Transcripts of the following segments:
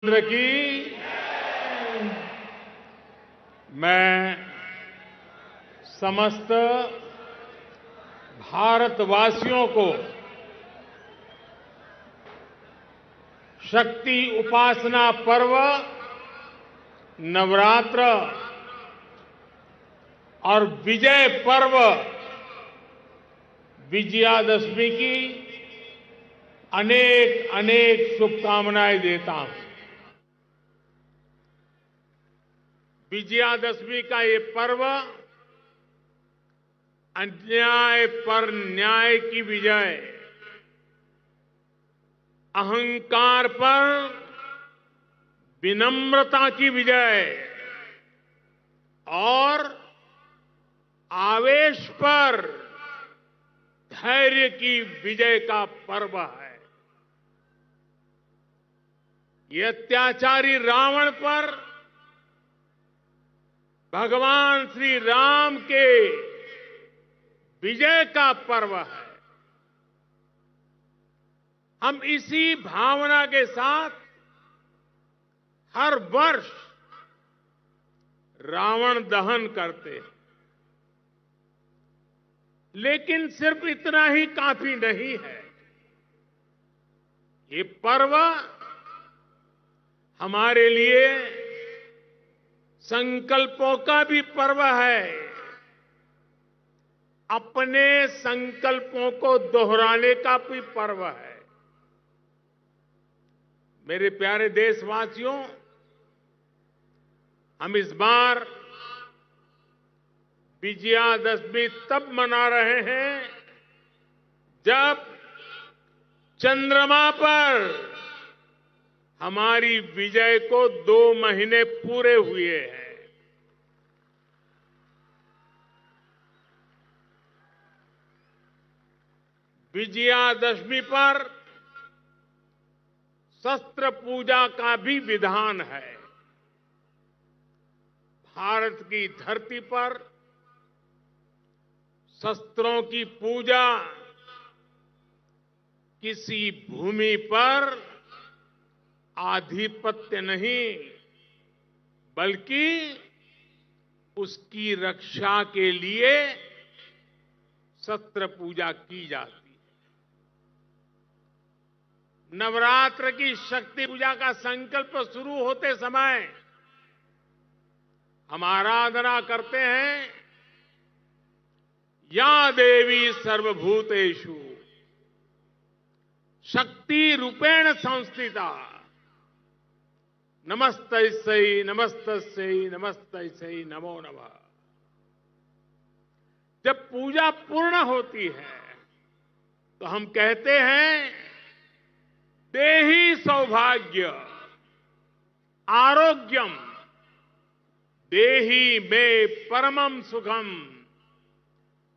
चंद्र की मैं समस्त भारतवासियों को शक्ति उपासना पर्व नवरात्र और विजय पर्व विजयादशमी की अनेक अनेक शुभकामनाएं देता हूं। विजयादशमी का ये पर्व अन्याय पर न्याय की विजय, अहंकार पर विनम्रता की विजय और आवेश पर धैर्य की विजय का पर्व है। ये अत्याचारी रावण पर भगवान श्री राम के विजय का पर्व है। हम इसी भावना के साथ हर वर्ष रावण दहन करते हैं, लेकिन सिर्फ इतना ही काफी नहीं है। ये पर्व हमारे लिए संकल्पों का भी पर्व है। अपने संकल्पों को दोहराने का भी पर्व है। मेरे प्यारे देशवासियों, हम इस बार विजयादशमी तब मना रहे हैं जब चंद्रमा पर हमारी विजय को 2 महीने पूरे हुए हैं। विजयादशमी पर शस्त्र पूजा का भी विधान है। भारत की धरती पर शस्त्रों की पूजा किसी भूमि पर आधिपत्य नहीं, बल्कि उसकी रक्षा के लिए शस्त्र पूजा की जाती है। नवरात्र की शक्ति पूजा का संकल्प शुरू होते समय हम आराधना करते हैं, या देवी सर्वभूतेषु शक्ति रूपेण संस्थिता नमस्तस्यै नमस्तस्यै नमस्तस्यै नमो नमः। जब पूजा पूर्ण होती है तो हम कहते हैं, देहि सौभाग्य आरोग्यम देहि मे परमम सुखम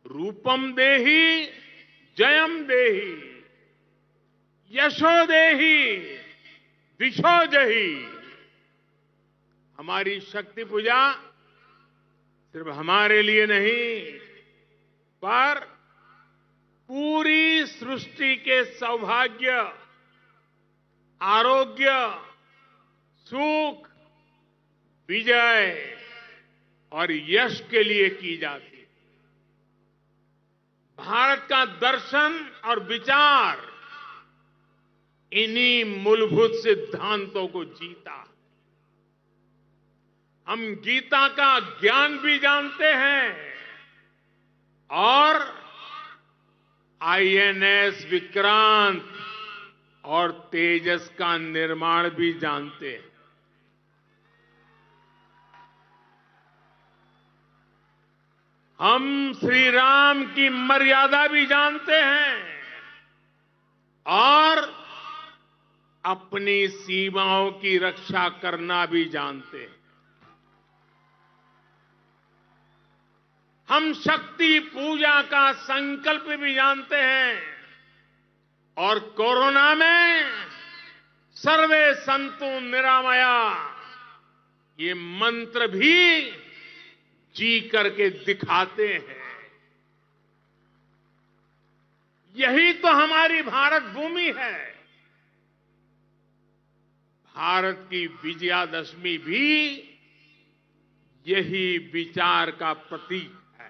रूपम देहि जयम देहि यशो देहि दिशो जहि। हमारी शक्ति पूजा सिर्फ हमारे लिए नहीं, पर पूरी सृष्टि के सौभाग्य, आरोग्य, सुख, विजय और यश के लिए की जाती है। भारत का दर्शन और विचार इन्हीं मूलभूत सिद्धांतों को जीता। हम गीता का ज्ञान भी जानते हैं और आईएनएस विक्रांत और तेजस का निर्माण भी जानते हैं। हम श्री राम की मर्यादा भी जानते हैं और अपनी सीमाओं की रक्षा करना भी जानते हैं। हम शक्ति पूजा का संकल्प भी जानते हैं और कोरोना में सर्वे संतु निरामया ये मंत्र भी जी करके दिखाते हैं। यही तो हमारी भारत भूमि है। भारत की विजयादशमी भी यही विचार का प्रतीक है।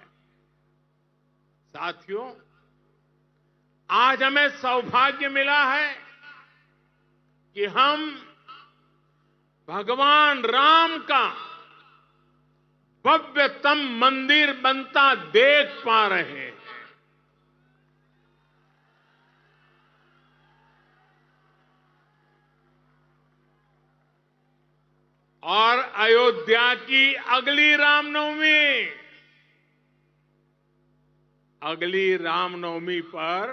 साथियों, आज हमें सौभाग्य मिला है कि हम भगवान राम का भव्यतम मंदिर बनता देख पा रहे हैं। और अयोध्या की अगली रामनवमी पर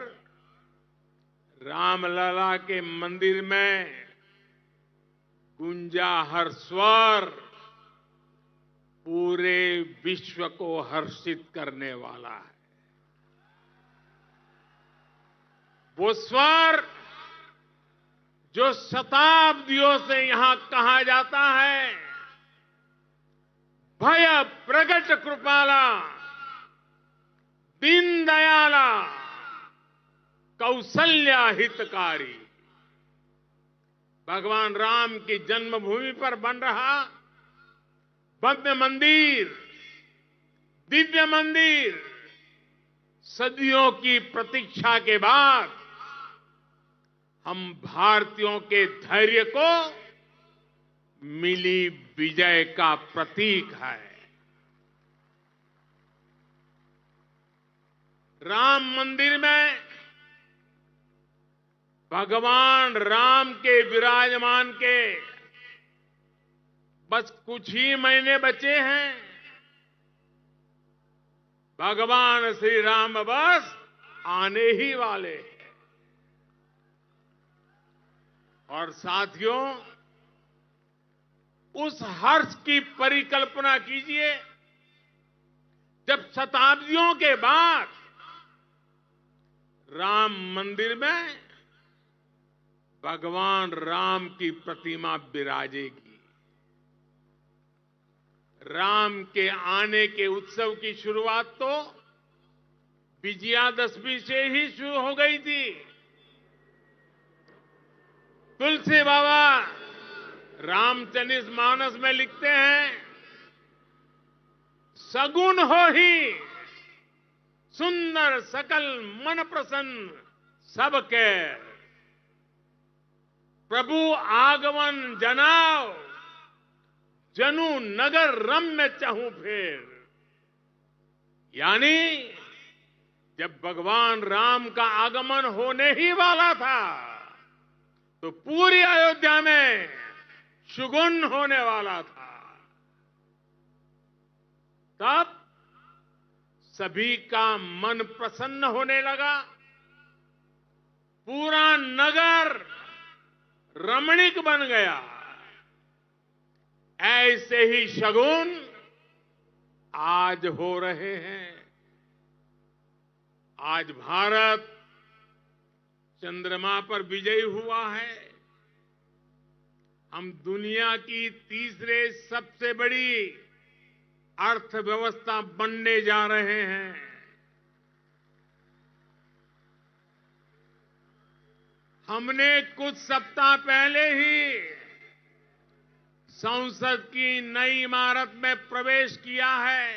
रामलला के मंदिर में गूंजा हर स्वर पूरे विश्व को हर्षित करने वाला है। वो स्वर जो शताब्दियों से यहां कहा जाता है, भय प्रगट कृपाला, दीन दयाला, कौशल्या हितकारी। भगवान राम की जन्मभूमि पर बन रहा भव्य मंदिर, दिव्य मंदिर, सदियों की प्रतीक्षा के बाद हम भारतीयों के धैर्य को मिली विजय का प्रतीक है। राम मंदिर में भगवान राम के विराजमान के बस कुछ ही महीने बचे हैं। भगवान श्री राम बस आने ही वाले हैं। और साथियों, उस हर्ष की परिकल्पना कीजिए जब शताब्दियों के बाद राम मंदिर में भगवान राम की प्रतिमा विराजेगी। राम के आने के उत्सव की शुरुआत तो विजयादशमी से ही शुरू हो गई थी। तुलसी बाबा रामचरित मानस में लिखते हैं, सगुन हो ही सुंदर सकल मन प्रसन्न सबके, प्रभु आगमन जनाओ जनु नगर रम्य चहु फेर। यानी जब भगवान राम का आगमन होने ही वाला था तो पूरी अयोध्या में शुगुन होने वाला था। तब सभी का मन प्रसन्न होने लगा, पूरा नगर रमणीक बन गया। ऐसे ही शगुन आज हो रहे हैं। आज भारत चंद्रमा पर विजयी हुआ है। हम दुनिया की तीसरे सबसे बड़ी अर्थव्यवस्था बनने जा रहे हैं। हमने कुछ सप्ताह पहले ही संसद की नई इमारत में प्रवेश किया है।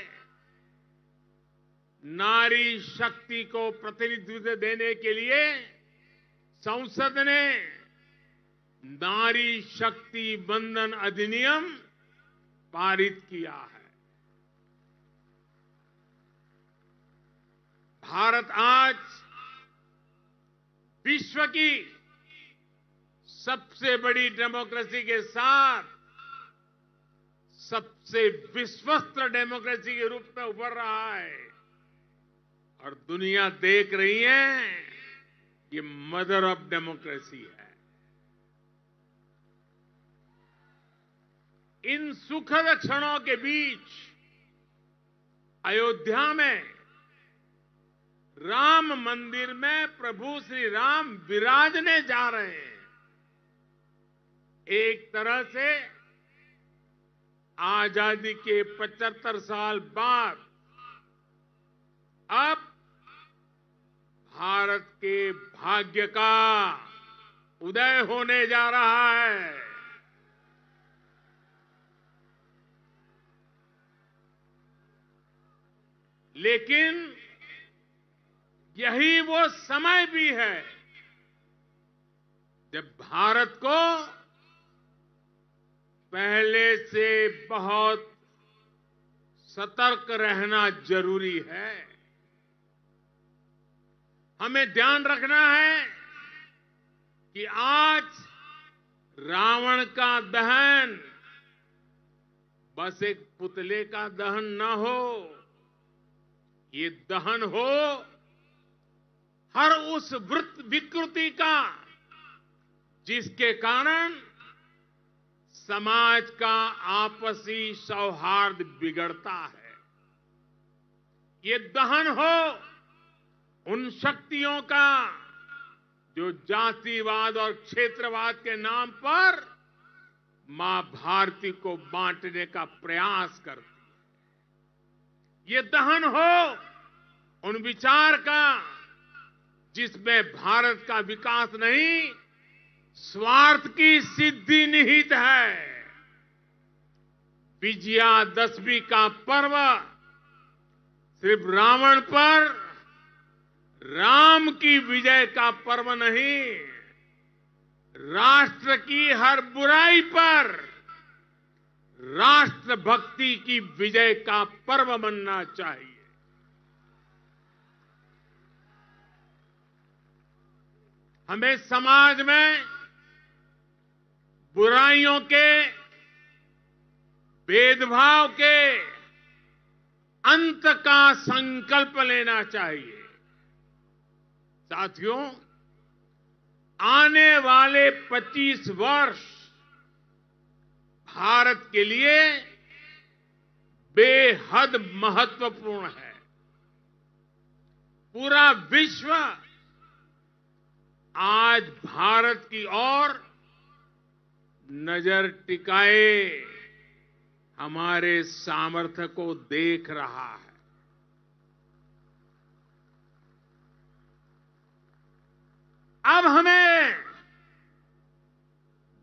नारी शक्ति को प्रतिनिधित्व देने के लिए संसद ने नारी शक्ति बंधन अधिनियम पारित किया है। भारत आज विश्व की सबसे बड़ी डेमोक्रेसी के साथ सबसे विश्वस्त डेमोक्रेसी के रूप में उभर रहा है। और दुनिया देख रही है कि मदर ऑफ डेमोक्रेसी है। इन सुखद क्षणों के बीच अयोध्या में राम मंदिर में प्रभु श्री राम विराजने जा रहे हैं। एक तरह से आजादी के 75 साल बाद अब भारत के भाग्य का उदय होने जा रहा है। लेकिन यही वो समय भी है जब भारत को पहले से बहुत सतर्क रहना जरूरी है। हमें ध्यान रखना है कि आज रावण का दहन बस एक पुतले का दहन न हो, ये दहन हो हर उस विकृति का जिसके कारण समाज का आपसी सौहार्द बिगड़ता है। ये दहन हो उन शक्तियों का जो जातिवाद और क्षेत्रवाद के नाम पर मां भारती को बांटने का प्रयास करती है। ये दहन हो उन विचार का जिसमें भारत का विकास नहीं, स्वार्थ की सिद्धि निहित है। विजयादशमी का पर्व सिर्फ रावण पर राम की विजय का पर्व नहीं, राष्ट्र की हर बुराई पर राष्ट्रभक्ति की विजय का पर्व बनना चाहिए। हमें समाज में बुराइयों के, भेदभाव के अंत का संकल्प लेना चाहिए। साथियों, आने वाले 25 वर्ष भारत के लिए बेहद महत्वपूर्ण है। पूरा विश्व आज भारत की ओर नजर टिकाए हमारे सामर्थ्य को देख रहा है। अब हमें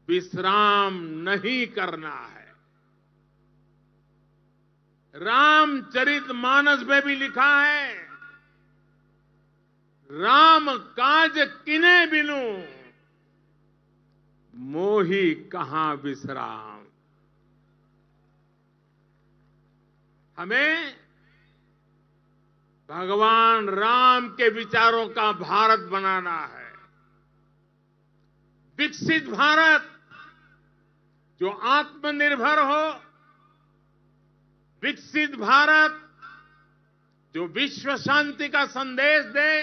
विश्राम नहीं करना है। रामचरितमानस में भी लिखा है, राम काज किने बिनु मोहि कहां विश्राम। हमें भगवान राम के विचारों का भारत बनाना है। विकसित भारत जो आत्मनिर्भर हो, विकसित भारत जो विश्व शांति का संदेश दे,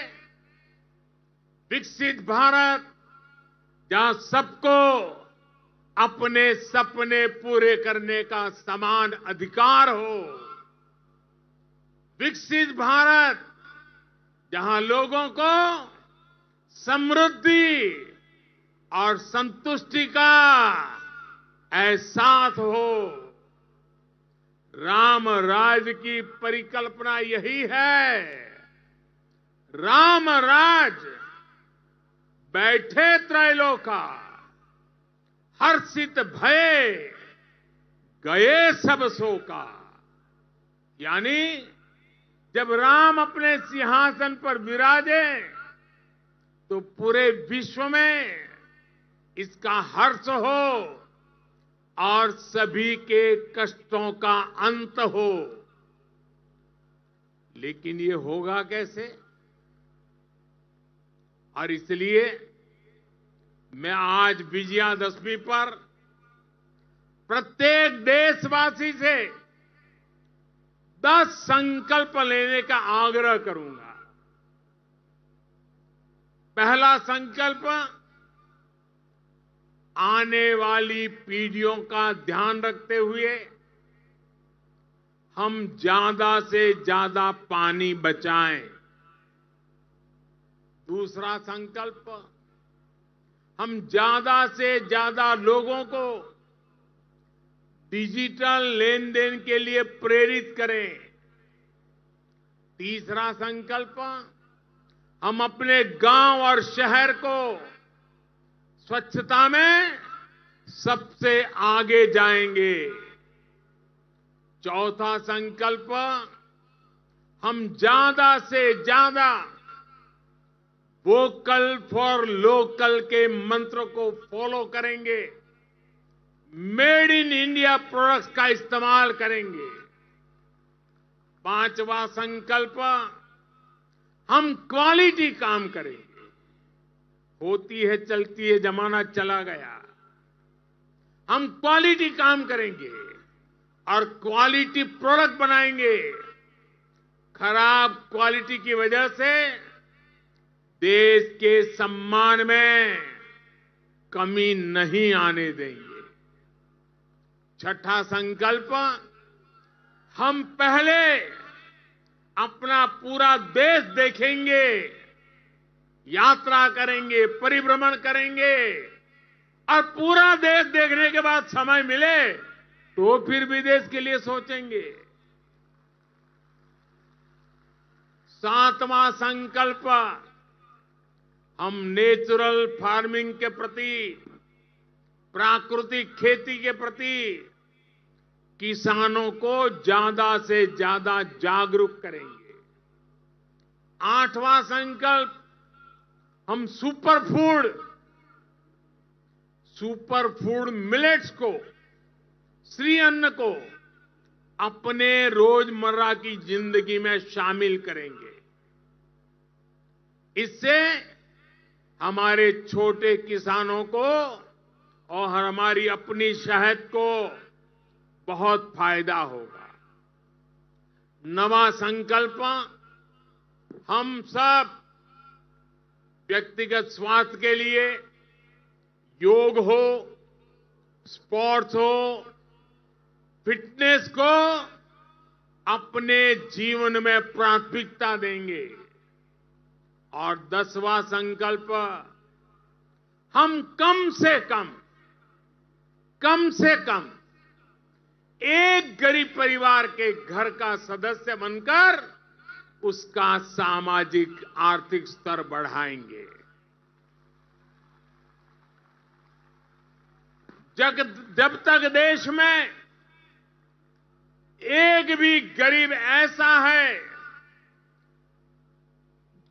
विकसित भारत जहां सबको अपने सपने पूरे करने का समान अधिकार हो, विकसित भारत जहां लोगों को समृद्धि और संतुष्टि का एहसास हो। राम राज की परिकल्पना यही है। राम राज बैठे त्रैलोका, हर्षित भये गए सब शोका। यानी जब राम अपने सिंहासन पर विराजे तो पूरे विश्व में इसका हर्ष हो और सभी के कष्टों का अंत हो। लेकिन ये होगा कैसे? और इसलिए मैं आज विजयादशमी पर प्रत्येक देशवासी से 10 संकल्प लेने का आग्रह करूंगा। पहला संकल्प, आने वाली पीढ़ियों का ध्यान रखते हुए हम ज्यादा से ज्यादा पानी बचाएं। दूसरा संकल्प, हम ज्यादा से ज्यादा लोगों को डिजिटल लेन देन के लिए प्रेरित करें। तीसरा संकल्प, हम अपने गांव और शहर को स्वच्छता में सबसे आगे जाएंगे। चौथा संकल्प, हम ज्यादा से ज्यादा वोकल फॉर लोकल के मंत्र को फॉलो करेंगे, मेड इन इंडिया प्रोडक्ट्स का इस्तेमाल करेंगे। पांचवा संकल्प, हम क्वालिटी काम करेंगे। होती है चलती है, जमाना चला गया। हम क्वालिटी काम करेंगे और क्वालिटी प्रोडक्ट बनाएंगे। खराब क्वालिटी की वजह से देश के सम्मान में कमी नहीं आने देंगे। छठा संकल्प, हम पहले अपना पूरा देश देखेंगे, यात्रा करेंगे, परिभ्रमण करेंगे और पूरा देश देखने के बाद समय मिले तो फिर विदेश के लिए सोचेंगे। सातवां संकल्प, हम नेचुरल फार्मिंग के प्रति, प्राकृतिक खेती के प्रति किसानों को ज्यादा से ज्यादा जागरूक करेंगे। आठवां संकल्प, हम सुपर फूड मिलेट्स को, श्री अन्न को अपने रोजमर्रा की जिंदगी में शामिल करेंगे। इससे हमारे छोटे किसानों को और हमारी अपनी शहद को बहुत फायदा होगा। नवा संकल्प, हम सब व्यक्तिगत स्वास्थ्य के लिए योग हो, स्पोर्ट्स हो, फिटनेस को अपने जीवन में प्राथमिकता देंगे। और 10वां संकल्प, हम कम से कम एक गरीब परिवार के घर का सदस्य बनकर उसका सामाजिक आर्थिक स्तर बढ़ाएंगे। जब तक देश में एक भी गरीब ऐसा है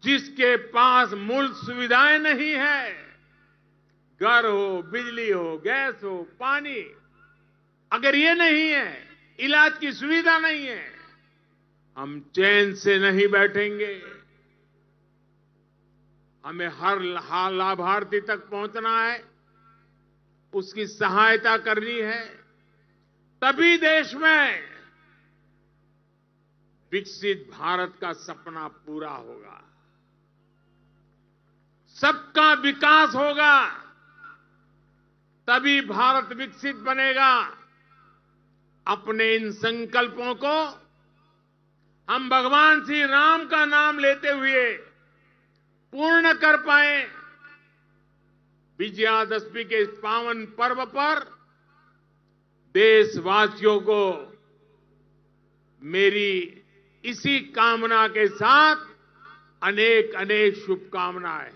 जिसके पास मूल सुविधाएं नहीं है, घर हो, बिजली हो, गैस हो, पानी, अगर ये नहीं है, इलाज की सुविधा नहीं है, हम चैन से नहीं बैठेंगे। हमें हर लाभार्थी तक पहुंचना है, उसकी सहायता करनी है, तभी देश में विकसित भारत का सपना पूरा होगा, सबका विकास होगा, तभी भारत विकसित बनेगा। अपने इन संकल्पों को हम भगवान श्री राम का नाम लेते हुए पूर्ण कर पाए। विजयादशमी के इस पावन पर्व पर देशवासियों को मेरी इसी कामना के साथ अनेक अनेक शुभकामनाएं।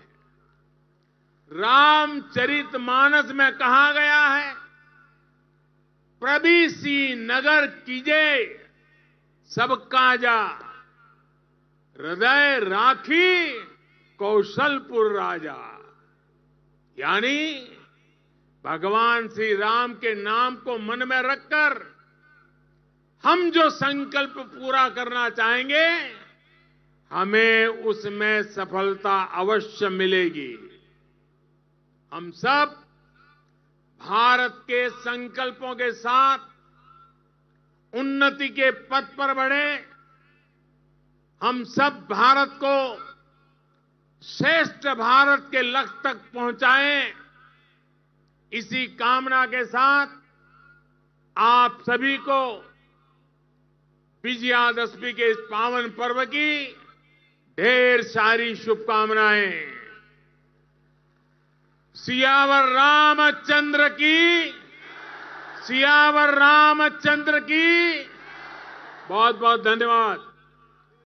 रामचरितमानस में कहा गया है, प्रभीसी नगर कीजे सब काजा, हृदय राखी कौशलपुर राजा। यानी भगवान श्री राम के नाम को मन में रखकर हम जो संकल्प पूरा करना चाहेंगे, हमें उसमें सफलता अवश्य मिलेगी। हम सब भारत के संकल्पों के साथ उन्नति के पथ पर बढ़े। हम सब भारत को श्रेष्ठ भारत के लक्ष्य तक पहुंचाएं। इसी कामना के साथ आप सभी को विजयादशमी के इस पावन पर्व की ढेर सारी शुभकामनाएं। सियावर रामचंद्र की, सियावर रामचंद्र की। बहुत बहुत धन्यवाद।